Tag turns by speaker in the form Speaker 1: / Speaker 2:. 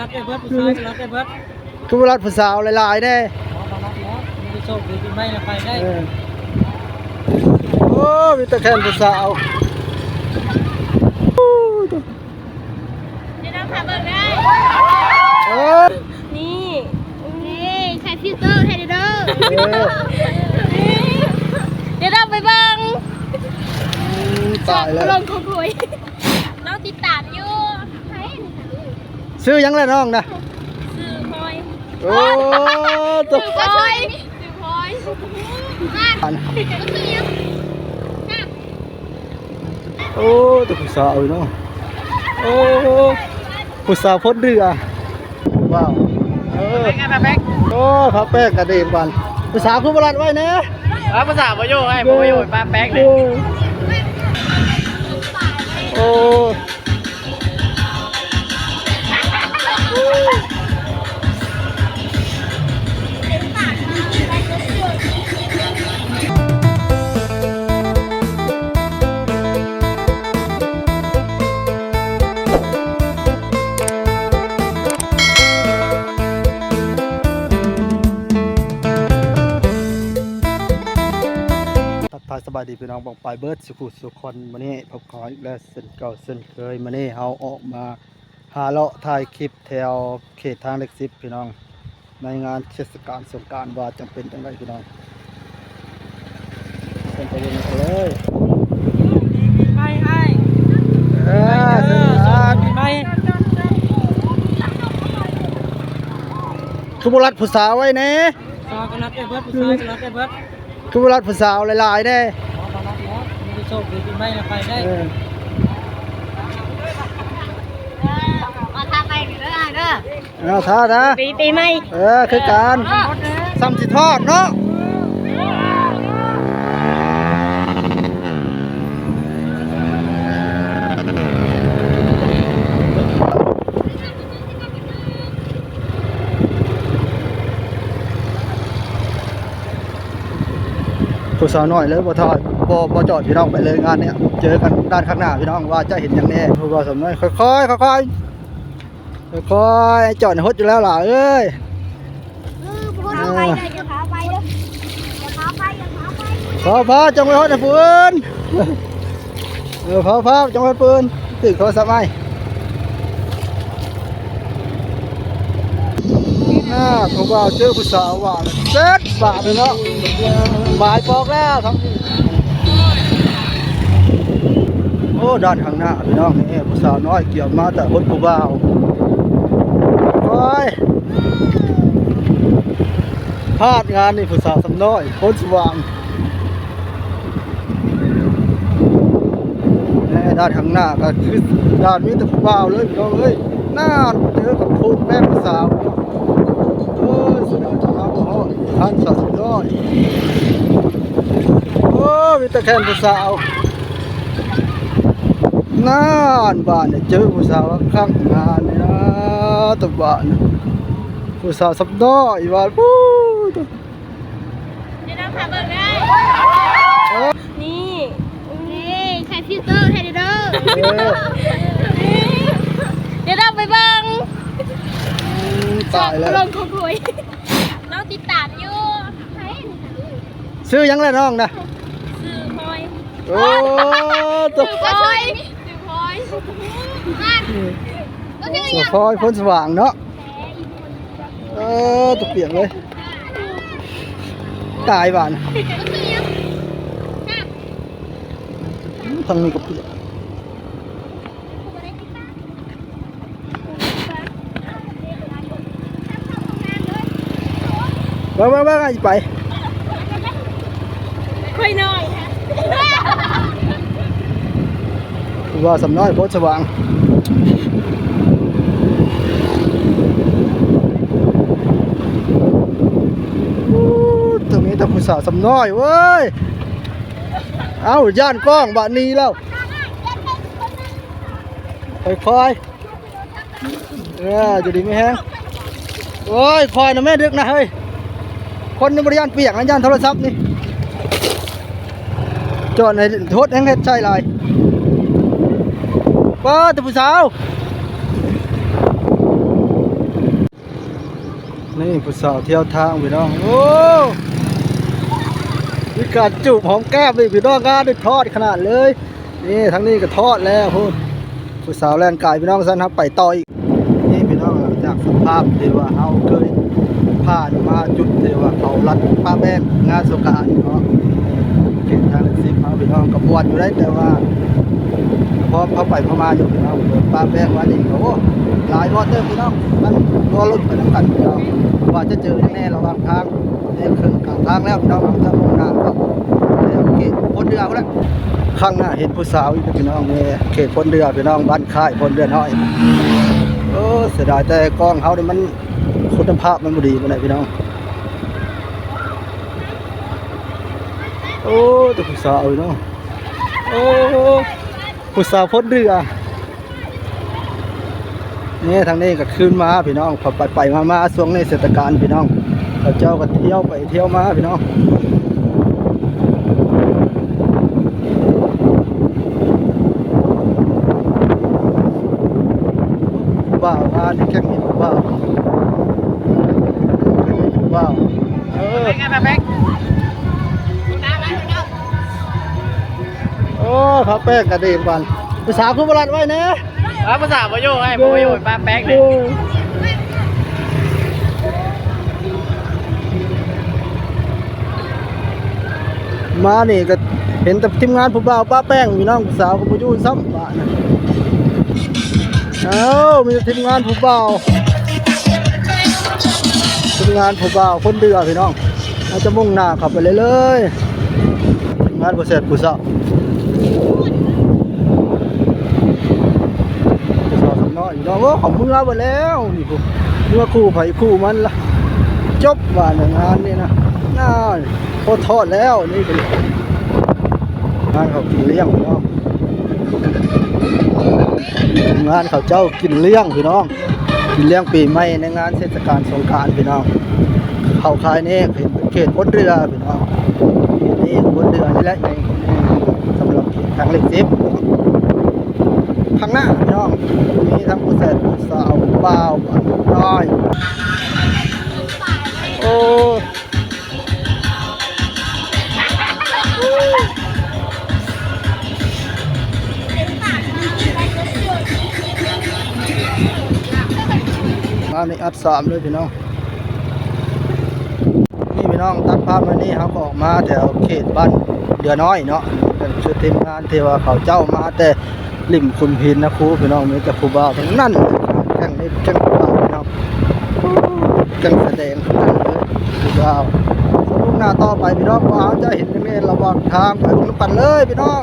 Speaker 1: รักได้เบิดผู้ชายก็รักได้เบิด
Speaker 2: คือรักผู้สาวหลายๆแน่
Speaker 1: มารักแล้วมีโชคดีปีใหม่ไปได้
Speaker 2: โอ้มีแต่แค่ผู้สาว
Speaker 3: เดี๋ยวเราพาเบิกได้นี่ใช้ฟิลเตอร์ให้เด้อเดี๋ยวเราไปเบิ่ง
Speaker 2: ตายแล้ว
Speaker 3: ลงคุยน้องติดตามอยู่
Speaker 2: ซื้อยังไงน้องนะ
Speaker 3: ซื้อพลอย
Speaker 2: โอ้
Speaker 3: ซื้อพลอยก็คือยัง
Speaker 2: โอ้ตัวผู้สาวเนาะโอ้ผู้สาวพ้นเรือว้าวโอ้พระแป๊กกระเด็นวันผู้สาวคือโบราณไว้นะ
Speaker 1: ภาษาประโยคไอ้ประโยคป้าแป๊กเลย
Speaker 2: โอ้สบายดีพี่น้องบอกไปเบิร์ดสุขุสุขคนมานี่พบกันอีกแล้วเส้นเก่าเส้นเคยมานี่เฮาออกมาหาเลาะถ่ายคลิปแถวเขตทางเล็กซิปพี่น้องในงานเทศกาลสงกรานต์ว่าจำเป็นจังไรพี่น้องเป็นประเด็นเลย
Speaker 1: ไม่ให้ปีใหม่
Speaker 2: คือบุรัดผู้สาวไว้เน่
Speaker 1: ก็รักได้เบิดผู้ชายก็รักได้เบิด
Speaker 2: คือบุรัดผู้สาวหลายๆแน่
Speaker 1: มารักแล้วมีโชคดีปีใหม่ไปได้
Speaker 3: มาทำไปเด้อ
Speaker 2: เอาท่านะ
Speaker 3: ปีใหม่
Speaker 2: คือการซ้ำสิทอดเนาะผู้สาวน้อยเลยบ่ทอดบ่จอดพี่น้องไปเลยงานเนี้ยเจอกันด้านข้างหน้าพี่น้องว่าจะเห็นอย่างแน่ผู้บ่าวสาวน้อยค่อยจอดในฮดอยู่แล้วล่ะเอ้ยพอจังไว้ฮดนะปืนพอจังไว้ปืนตื่นโทรศัพท์ไหมผู้บ่าวเจอผู้สาวว่าเซ็ตบาทเลยเนาะหมายปอกแล้วทั้งโอ้ด้านข้างหน้าพี่น้องนี่ผู้สาวน้อยเกี่ยวมาแต่คนผู้บ่าวโอ้ยพลาดงานนี่ผู้สาวสำน้อยคนสว่างด้านข้างหน้าก็คือด้านมีแต่ผู้บ่าวเลยพี่น้องเอ้ยหน้าเจอกับผู้แม่ผู้สาวสุดยอดครับท่านสาวสำน้อยโอ้มีแต่แค่ผู้สาวน่านบ้านเนี่ยเจอผู้สาวข้างงานเนี่ยนะตัวบ้านผู้สาวสับน้อยบ้านปู๊
Speaker 3: เดี๋ยวเราพาเบิกได้นี่ใช้ฟิลเตอร์ให้เด้อเดี๋ยวเราไปเบิ่ง
Speaker 2: ตายแล้ว
Speaker 3: ลงคุยน้องติดตามอยู่
Speaker 2: ซื้อยังไงน้องนะ
Speaker 3: ซื้อพลอย
Speaker 2: โอ้ตัว
Speaker 3: พลอย
Speaker 2: พอยพ้นสว่างเนาะตัวเปียกเลยตายบ้านทางนี้ก็เปียกบ้าไงไป
Speaker 3: ค่อยน้อย
Speaker 2: ว่าสำน้อยพ้นสว่างตรงนี้แต่ผู้สาวสำน้อยเว้ยเอ้าย่านกล้องบ้านนี้แล้วคอยจะดีไม่แห้งโอ้ยคอยนะแม่ดึกนะเฮ้ยคนในบริยานเปียกนะย่านโทรศัพท์นี่จอดในโทษแห้งเฮ็ดใช่ไรป้าแต่ผู้สาว ผู้สาวเที่ยวทางพี่น้องโอ้มีการจูบหอมแก้มเลยพี่น้องงานได้ทอดขนาดเลยนี่ทั้งนี้ก็ทอดแล้วพูดผู้สาวแรงกายพี่น้องสั้นครับไปต่ออีกนี่พี่น้องจากสภาพที่ว่าเฮาเคยผ่านมาจุดที่ว่าเขารัดป้าแป้งงานสงกรานต์เนาะเก่งทางสิบเฮาพี่น้องกับวนอยู่ได้แต่ว่าพอเขาไปพม่าอยู่พี่น้องป้าแป้งว่านี่โอ้หลายวอเตอร์พี่น้องมันรอรถไปน้ำกันพี่น้องว่าจะเจอแน่ระหว่างทางเนี่ยครึ่งกลางทางแล้วพี่น้องจะลงน้ำครับโอเคพ้นเรือก็แล้วข้างหน้าเห็นผู้สาวอีกพี่น้องเนี่ยเขตพ้นเรือพี่น้องบ้านค่ายพ้นเรือน้อยโอ้เสียดายแต่กล้องเขาเนี่ยมันคุณภาพมันบ่ดีมาไหนพี่น้องโอ้แต่ผู้สาวเนาะโอ้ผู้สาวพ้นเรือนี่ทางนี้ก็ขึ้นมาพี่น้องพอไปมาช่วงในเทศกาลพี่น้องเขาเจ้าก็เที่ยวไปเที่ยวมาพี่น้องว้าวมาแข่งนี่ว้าวว้าว
Speaker 1: เป็นไงป้าแป๊ก
Speaker 2: โอ้เขาแป้งกระดิ่งกันภาษาคุณบรัดไว้นะ
Speaker 1: ภาษาบ่โยให้บ่โยป้าแป๊กเลย
Speaker 2: มานี่ก็เห็นแต่ทีมงานผู้บ่าวป้าแป้งพี่น้องสาวกับผู้ยู่ซ้ำบ้านนะเอ้ามีแต่ทีมงานผู้บ่าวทีมงานผู้บ่าวคนเดือพี่น้องเราจะมุ่งหน้าขับไปเลยทีมงานผู้เสร็จผู้สาวผู้สาวสำน้อยพี่น้องโอ้ของมึงเอาไปแล้วนี่ผู้เมื่อคู่ไผ่คู่มันละจบว่าหนึ่งงานนี่นะน่าโคตรทอดแล้วนี่เป็นงานเขากินเลี้ยงพี่น้องงานเขาเจ้ากินเลี้ยงพี่น้องกินเลี้ยงปีใหม่ในงานเทศกาลสงกรานต์พี่น้องเขาคายนี่เป็นเขตบนเรือพี่น้องนี่บนเรือนี่แหละในสำหรับทางเล็กซิปข้างหน้าพี่น้องมีทั้งผู้เสร็จผู้สาวบ่าวน้อยโอ้มาในอัดสามเลยพี่น้องนี่พี่น้องตัดภาพมานี่เขาก็ออกมาแถวเขตบ้านเดือน้อยเนาะเป็นชุดทีมงานเทวาเขาเจ้ามาแต่ริมคุณพินนะครูพี่น้องมีแต่ครูบ่าวทั้งนั้นแข่งนี่แข่งครูบ่าวพี่น้องแข่งแสดงทั้งนั้นเลยครูบ่าวสรุปหน้าต่อไปพี่น้องว่าจะเห็นยังไงระหว่างทางไปตรงนั้นเลยพี่น้อง